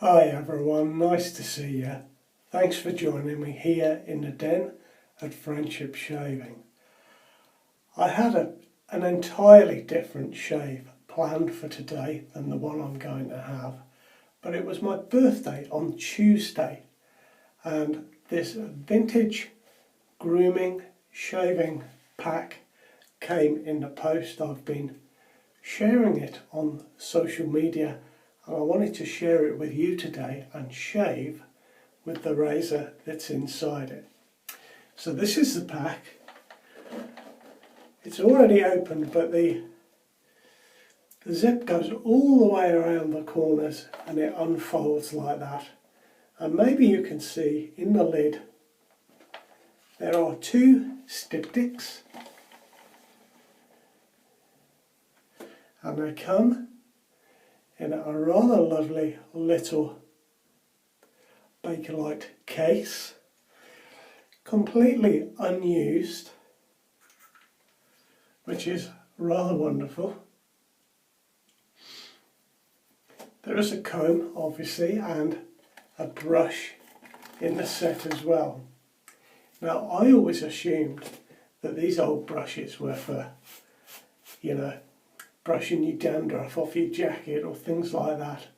Hi everyone, nice to see you. Thanks for joining me here in the den at Friendship Shaving. I had an entirely different shave planned for today than the one I'm going to have, but it was my birthday on Tuesday and this vintage grooming shaving pack came in the post. I've been sharing it on social media and I wanted to share it with you today and shave with the razor that's inside it. So this is the pack. It's already opened, but the zip goes all the way around the corners and it unfolds like that. And maybe you can see in the lid there are two styptics and they come in a rather lovely little Bakelite case, completely unused, which is rather wonderful. There is a comb obviously and a brush in the set as well. Now I always assumed that these old brushes were for, brushing your dandruff off your jacket or things like that.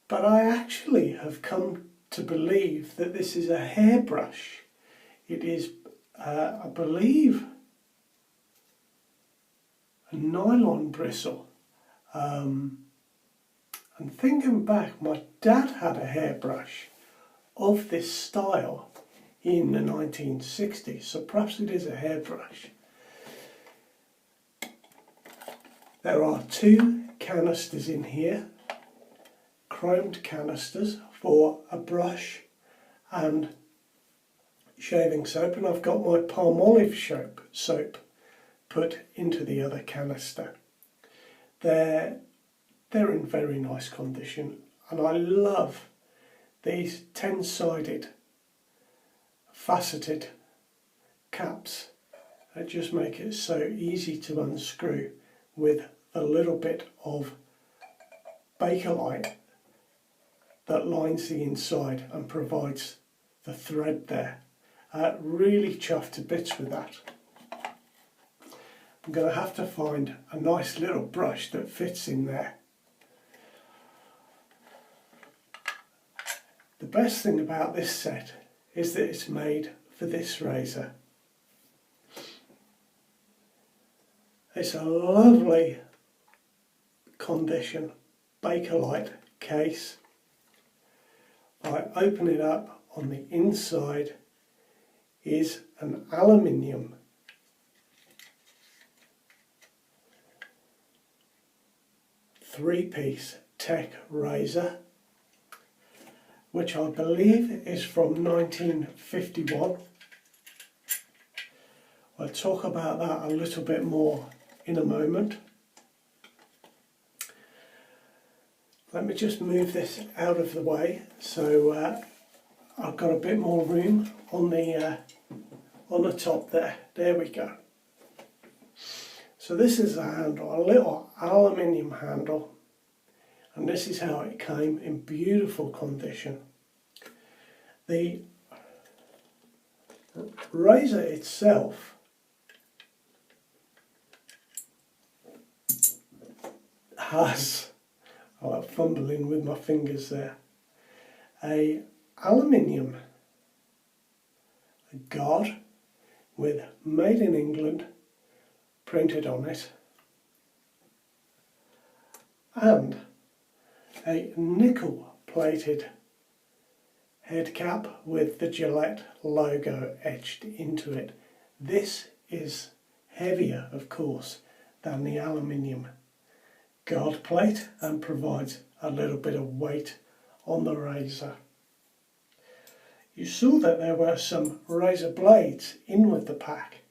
But I actually have come to believe that this is a hairbrush. It is, I believe, a nylon bristle. And thinking back, my dad had a hairbrush of this style in the 1960s, so perhaps it is a hairbrush. There are two canisters in here, chromed canisters for a brush and shaving soap, and I've got my palm olive soap put into the other canister. They're in very nice condition and I love these 10-sided faceted caps that just make it so easy to unscrew with a little bit of Bakelite that lines the inside and provides the thread there. Really chuffed to bits with that. I'm going to have to find a nice little brush that fits in there. The best thing about this set is that it's made for this razor. It's a lovely condition Bakelite case. I open it up, on the inside is an aluminium three-piece tech razor, which I believe is from 1951. I'll talk about that a little bit more in a moment. Let me just move this out of the way so I've got a bit more room on the top there. There we go. So this is the handle, a little aluminium handle, and this is how it came in beautiful condition. The razor itself has, I'm fumbling with my fingers there, a aluminium guard with "Made in England" printed on it and a nickel plated head cap with the Gillette logo etched into it. This is heavier, of course, than the aluminium guard plate and provides a little bit of weight on the razor. You saw that there were some razor blades in with the pack.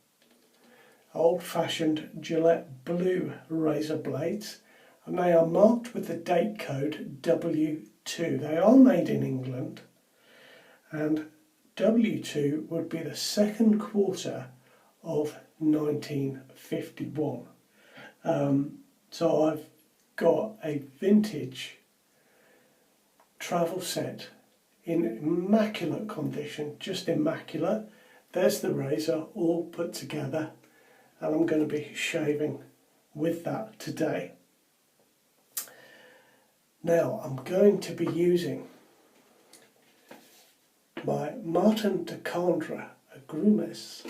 Old-fashioned Gillette blue razor blades, and they are marked with the date code W2. They are made in England, and W2 would be the second quarter of 1951. So I've got a vintage travel set in immaculate condition, just immaculate. There's the razor all put together, and I'm going to be shaving with that today. Now I'm going to be using my Martin de Candré Agrumes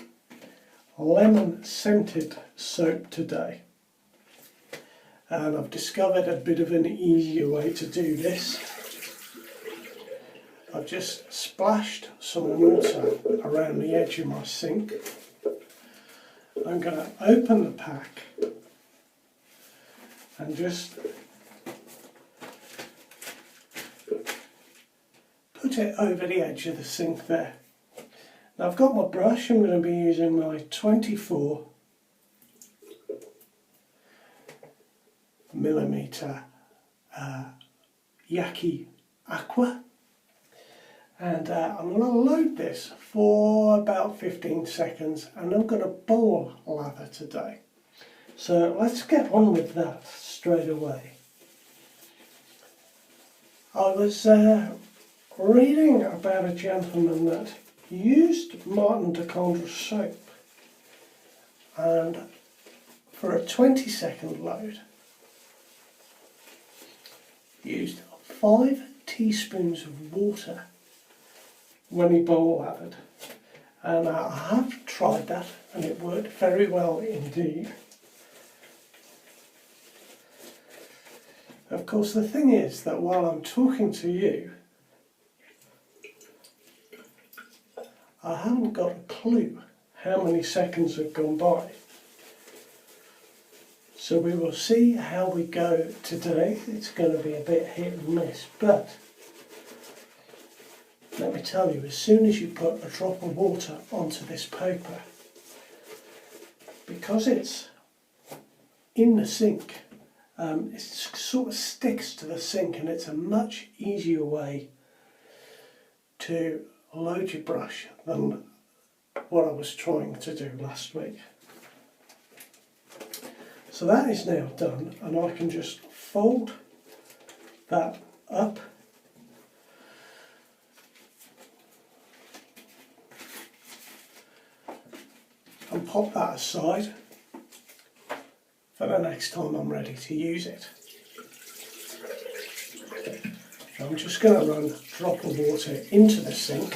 lemon scented soap today, and I've discovered a bit of an easier way to do this. I've just splashed some water around the edge of my sink. I'm going to open the pack and just put it over the edge of the sink there. Now I've got my brush. I'm going to be using my 24mm Yaqi Aqua, and I'm going to load this for about 15 seconds, and I'm going to bowl lather today. So let's get on with that straight away. I was reading about a gentleman that used Martin de Candré soap, and for a 20-second load used 5 teaspoons of water when he bowl lathered, and I have tried that and it worked very well indeed. Of course, the thing is that while I'm talking to you, I haven't got a clue how many seconds have gone by. So we will see how we go today. It's going to be a bit hit and miss, but let me tell you, as soon as you put a drop of water onto this paper, because it's in the sink, it sort of sticks to the sink, and it's a much easier way to load your brush than what I was trying to do last week. So that is now done, and I can just fold that up and pop that aside for the next time I'm ready to use it. I'm just going to run a drop of water into the sink.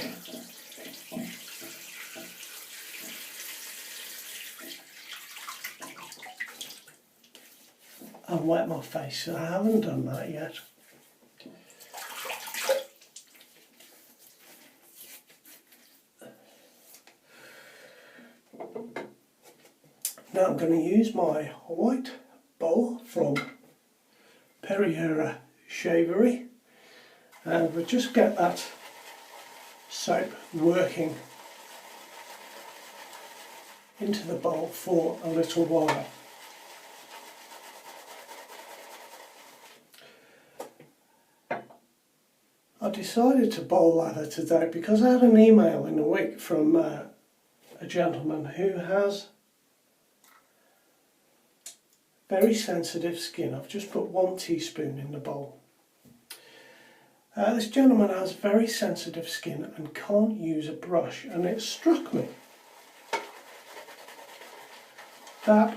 And wet my face. I haven't done that yet. Now I'm going to use my white bowl from Perrier Shavery, and we'll just get that soap working into the bowl for a little while. I decided to bowl lather today because I had an email in the week from a gentleman who has very sensitive skin. I've just put 1 teaspoon in the bowl. This gentleman has very sensitive skin and can't use a brush, and it struck me that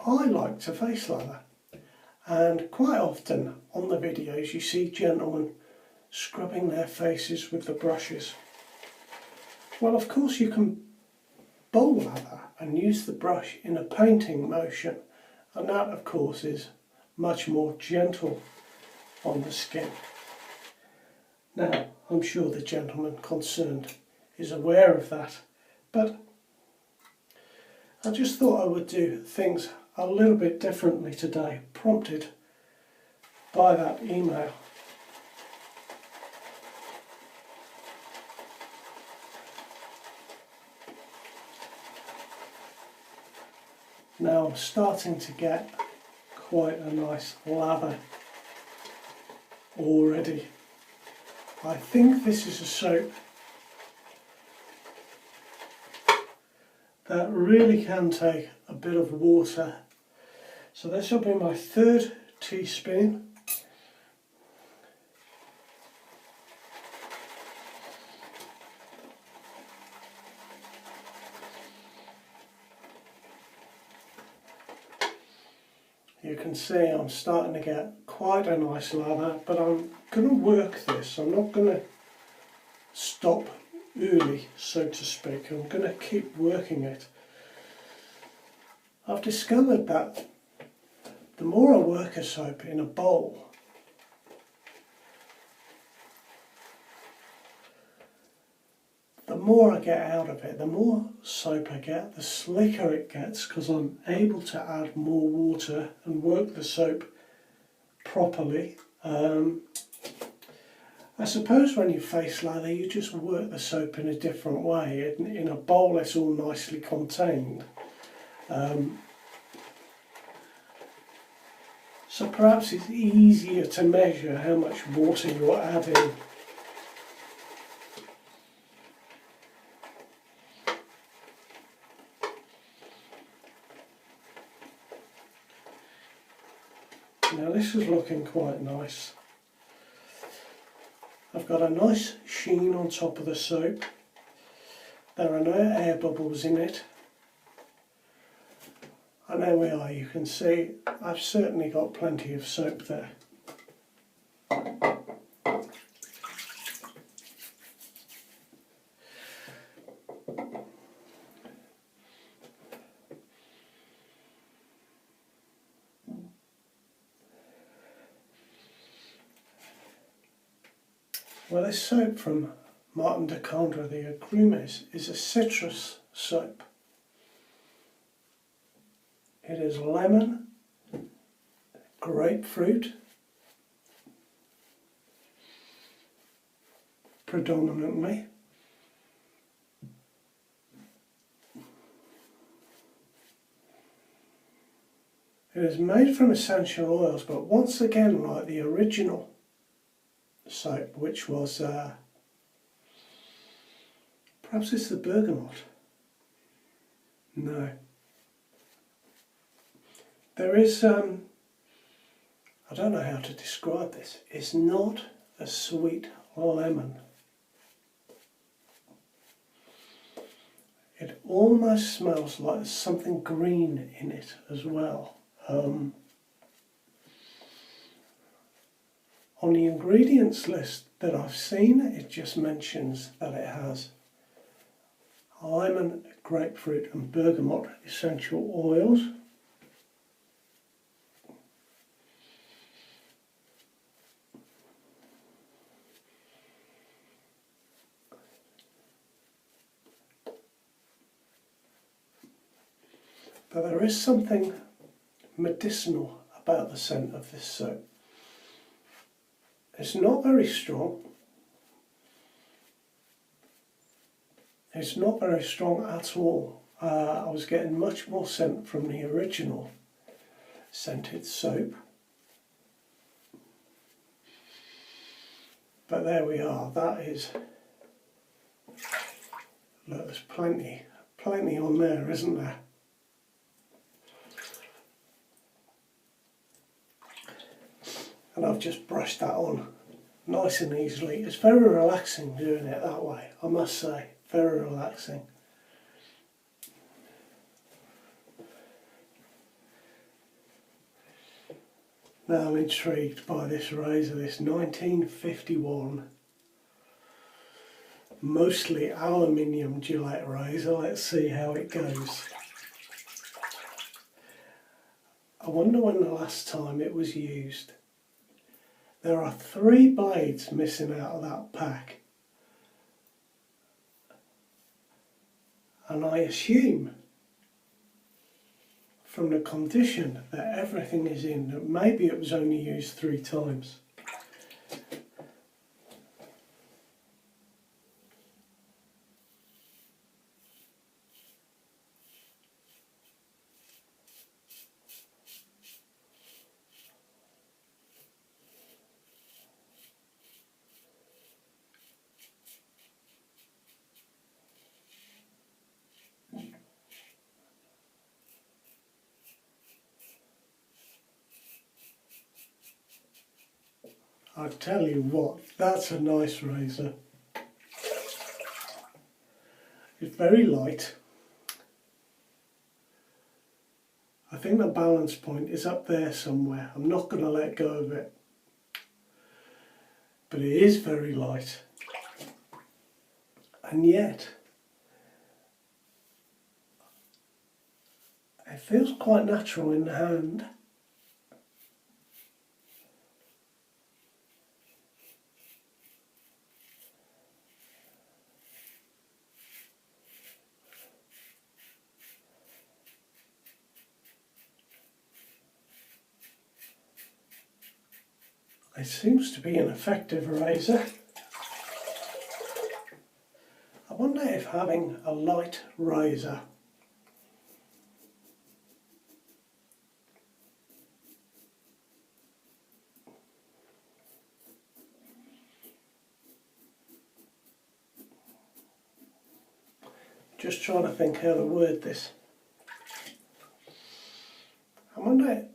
I like to face lather, and quite often on the videos you see gentlemen scrubbing their faces with the brushes. Well, of course you can bowl lather and use the brush in a painting motion, and that of course is much more gentle on the skin. Now, I'm sure the gentleman concerned is aware of that, but I just thought I would do things a little bit differently today, prompted by that email. Now I'm starting to get quite a nice lather already. I think this is a soap that really can take a bit of water. So this will be my 3rd teaspoon. you can see I'm starting to get quite a nice lather, but I'm going to work this. I'm not going to stop early, so to speak. I'm going to keep working it. I've discovered that the more I work a soap in a bowl, the more I get out of it, the more soap I get, the slicker it gets, because I'm able to add more water and work the soap properly. I suppose when you face lather, you just work the soap in a different way. In a bowl, it's all nicely contained. So perhaps it's easier to measure how much water you're adding. Now this is looking quite nice. I've got a nice sheen on top of the soap. There are no air bubbles in it. And there we are, you can see I've certainly got plenty of soap there. Well, this soap from Martin de Candré, the Agrumes, is a citrus soap. It is lemon, grapefruit, predominantly. It is made from essential oils, but once again, like the original soap, which was, perhaps it's the bergamot. No. There is, I don't know how to describe this, it's not a sweet lemon. It almost smells like there's something green in it as well. On the ingredients list that I've seen, it just mentions that it has lemon, grapefruit and bergamot essential oils. But there is something medicinal about the scent of this soap. It's not very strong. It's not very strong at all. I was getting much more scent from the original scented soap. But there we are, that is, look, there's plenty on there, isn't there? And I've just brushed that on nice and easily. It's very relaxing doing it that way, I must say, very relaxing. Now I'm intrigued by this razor, this 1951 mostly aluminium Gillette razor. Let's see how it goes. I wonder when the last time it was used. There are 3 blades missing out of that pack. And I assume from the condition that everything is in that maybe it was only used 3 times. I tell you what, that's a nice razor. It's very light. I think the balance point is up there somewhere. I'm not going to let go of it. But it is very light. And yet, it feels quite natural in the hand. It seems to be an effective razor. I wonder if having a light razor just trying to think how to word this. I wonder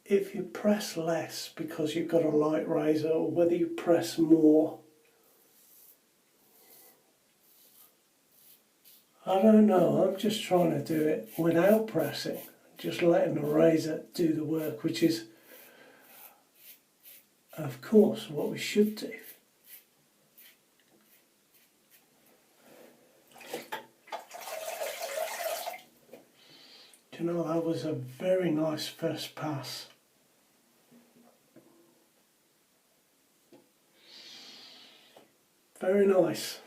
if you press less because you've got a light razor, or whether you press more. I don't know, I'm just trying to do it without pressing, just letting the razor do the work, which is, of course, what we should do. Do you know, that was a very nice first pass. Very nice.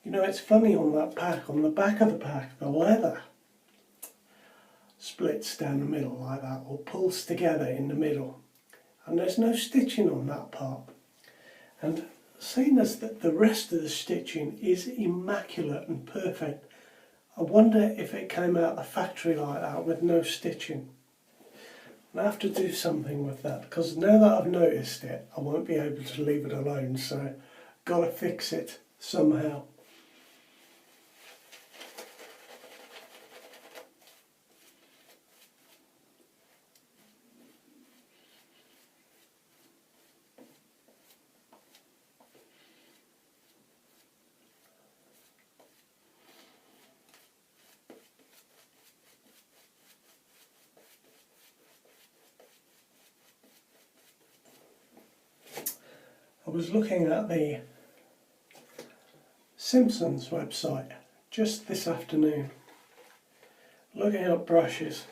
You know, it's funny on that pack, on the back of the pack, the leather splits down the middle like that, or pulls together in the middle. And there's no stitching on that part. And seeing as that the rest of the stitching is immaculate and perfect, I wonder if it came out the factory like that with no stitching. I have to do something with that, because now that I've noticed it, I won't be able to leave it alone, so I've got to fix it somehow. I was looking at the Simpsons website just this afternoon, looking at brushes.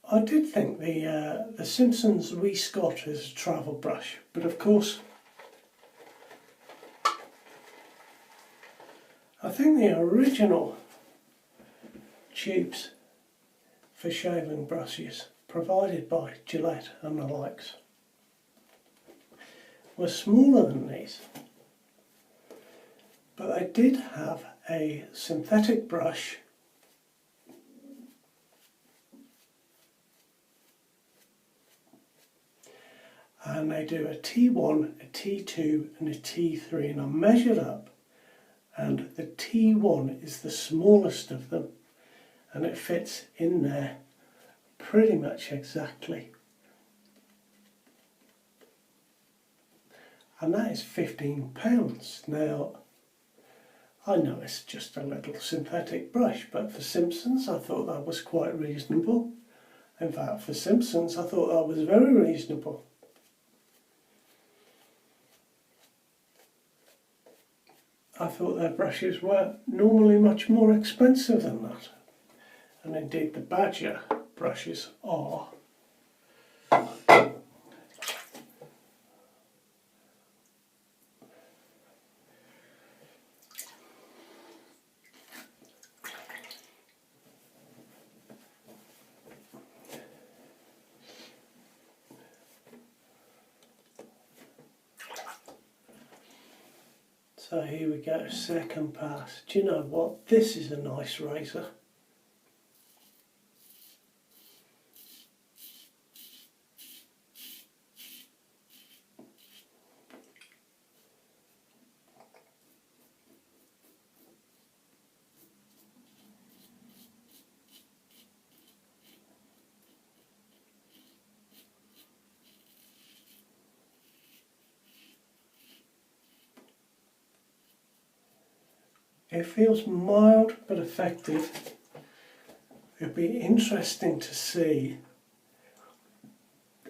I did think the Simpsons Wee Scott is a travel brush, but of course I think the original tubes for shaving brushes provided by Gillette and the likes were smaller than these, but they did have a synthetic brush and they do a T1, a T2 and a T3, and I measured up and the T1 is the smallest of them and it fits in there pretty much exactly. And that is £15. Now, I know it's just a little synthetic brush, but for Simpsons I thought that was quite reasonable. In fact, for Simpsons I thought that was very reasonable. I thought their brushes were normally much more expensive than that. And indeed the Badger brushes are. So here we go, second pass. Do you know what? This is a nice razor. It feels mild but effective. It'd be interesting to see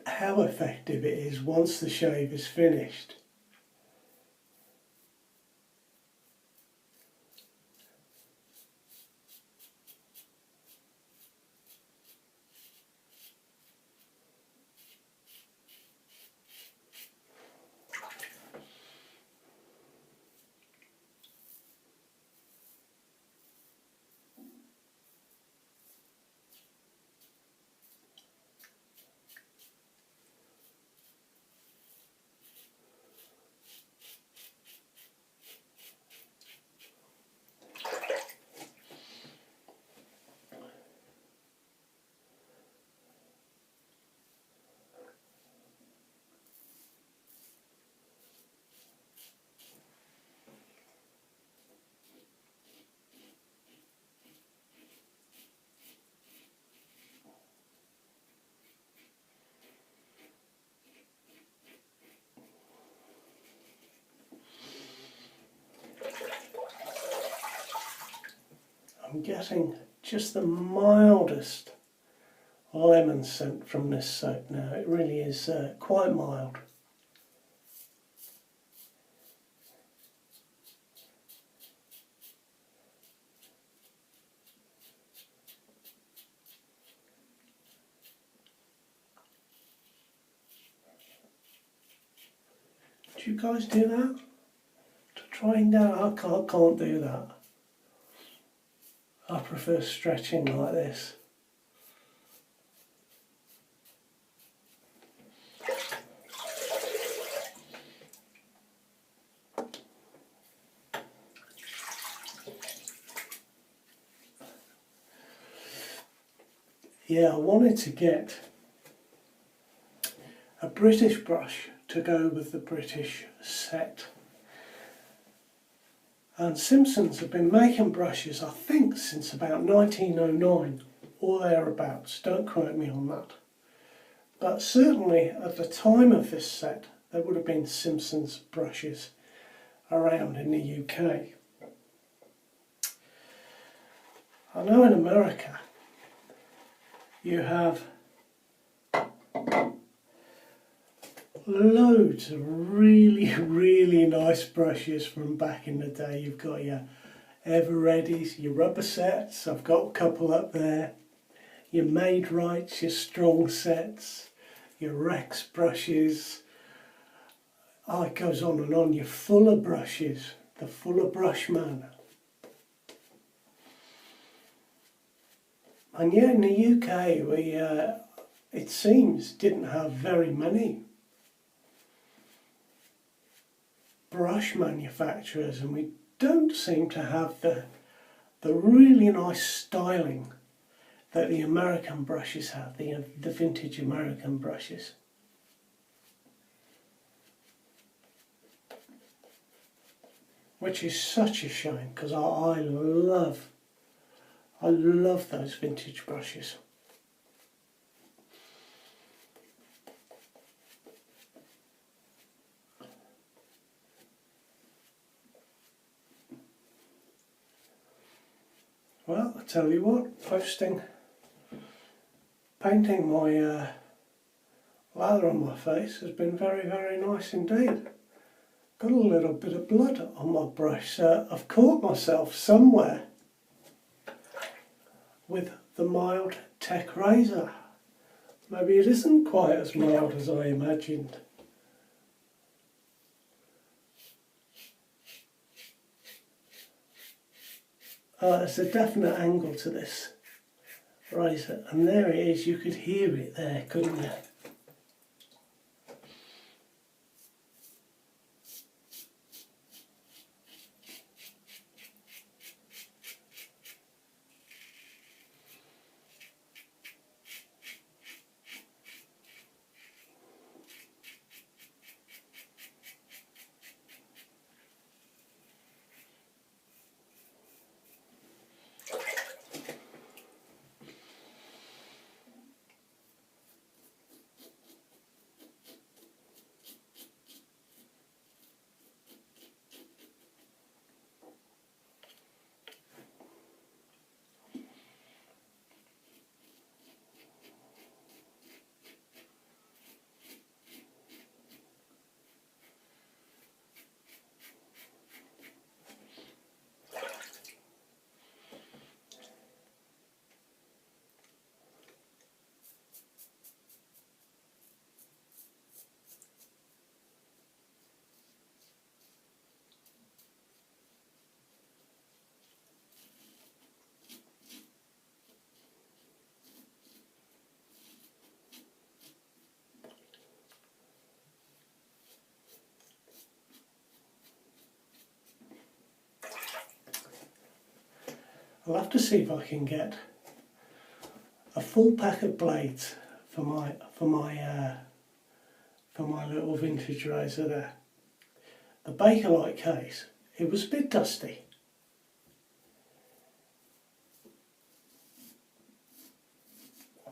how effective it is once the shave is finished. I'm getting just the mildest lemon scent from this soap now. It really is quite mild. Do you guys do that? To trying that? I can't do that. I prefer stretching like this. Yeah, I wanted to get a British brush to go with the British set. And Simpsons have been making brushes, I think, since about 1909 or thereabouts. Don't quote me on that. But certainly at the time of this set, there would have been Simpsons brushes around in the UK. I know in America you have loads of really nice brushes from back in the day. You've got your Ever-Readies, your rubber sets, I've got a couple up there, your Made Rights, your strong sets, your Rex brushes. Oh, it goes on and on. Your Fuller brushes, the Fuller brush man. And yeah, in the UK we, it seems, didn't have very many brush manufacturers, and we don't seem to have the really nice styling that the American brushes have, the vintage American brushes. Which is such a shame, because I love those vintage brushes. Well, I tell you what, painting my lather on my face has been very nice indeed. Got a little bit of blood on my brush, so I've caught myself somewhere with the mild tech razor. Maybe it isn't quite as mild as I imagined. There's a definite angle to this razor, and there it is. You could hear it there, couldn't you? I'll have to see if I can get a full pack of blades for my little vintage razor there. The Bakelite case, it was a bit dusty.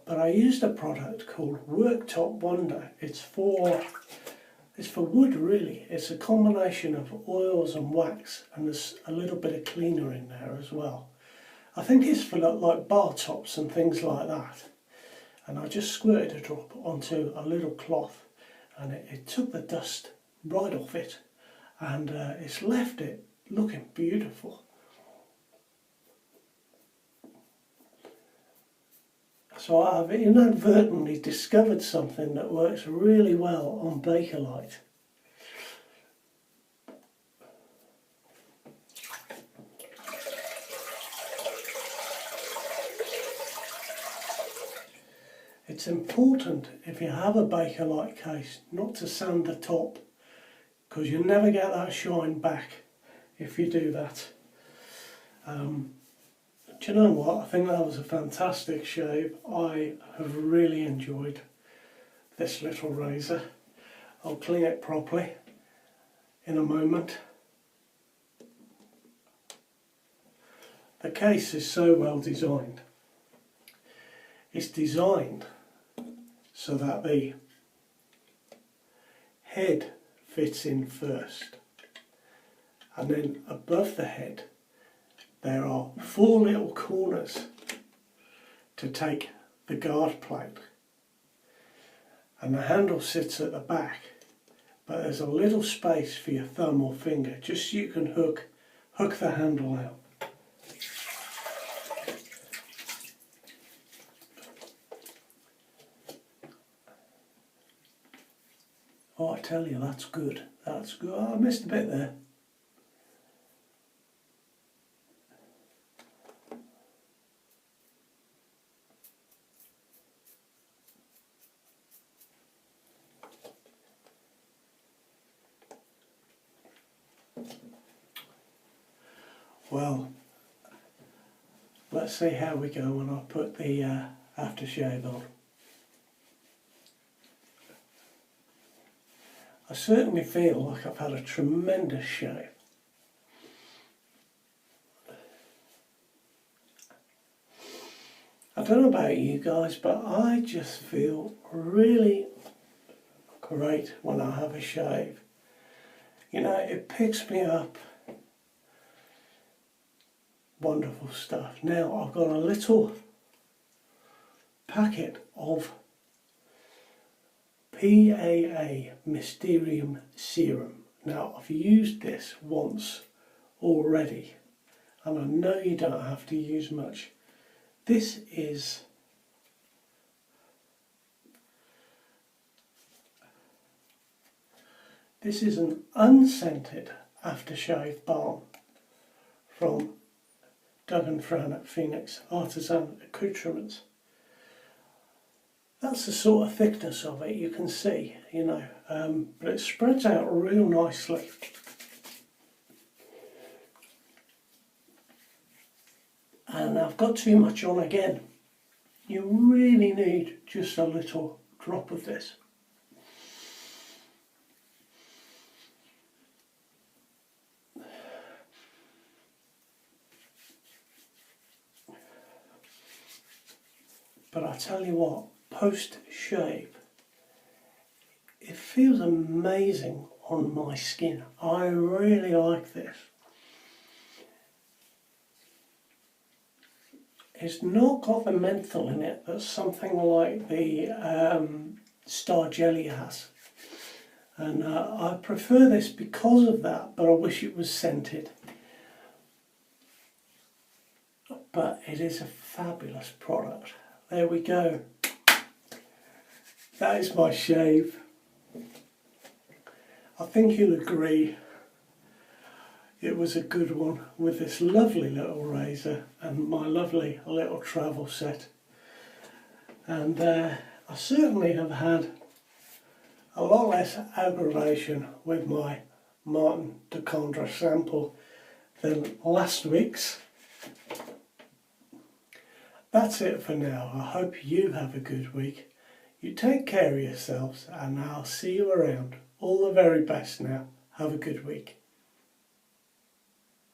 But I used a product called Worktop Wonder. It's for wood really. It's a combination of oils and wax, and there's a little bit of cleaner in there as well. I think it's for like bar tops and things like that. And I just squirted a drop onto a little cloth, and it took the dust right off it, and it's left it looking beautiful. So I've inadvertently discovered something that works really well on Bakelite. It's important, if you have a Bakelite case, not to sand the top, because you'll never get that shine back if you do that. Do you know what? I think that was a fantastic shave. I have really enjoyed this little razor. I'll clean it properly in a moment. The case is so well designed. It's designed so that the head fits in first, and then above the head there are 4 little corners to take the guard plate, and the handle sits at the back, but there's a little space for your thumb or finger just so you can hook the handle out. Oh, I tell you, that's good. That's good. Oh, I missed a bit there. Well, let's see how we go when I put the aftershave on. I certainly feel like I've had a tremendous shave. I don't know about you guys, but I just feel really great when I have a shave. You know, it picks me up. Wonderful stuff. Now I've got a little packet of PAA Mysterium Serum. Now I've used this once already, and I know you don't have to use much. This is an unscented aftershave balm from Doug and Fran at Phoenix Artisan Accoutrements. That's the sort of thickness of it, you can see, you know, but it spreads out real nicely. And I've got too much on again. You really need just a little drop of this. But I tell you what, post-shave, it feels amazing on my skin. I really like this. It's not got the menthol in it that something like the Star Jelly has. And I prefer this because of that, but I wish it was scented. But it is a fabulous product. There we go. That is my shave. I think you'll agree it was a good one with this lovely little razor and my lovely little travel set. And I certainly have had a lot less aggravation with my Martin de Candré sample than last week's. that's it for now. I hope you have a good week. You take care of yourselves and I'll see you around. All the very best now. Have a good week.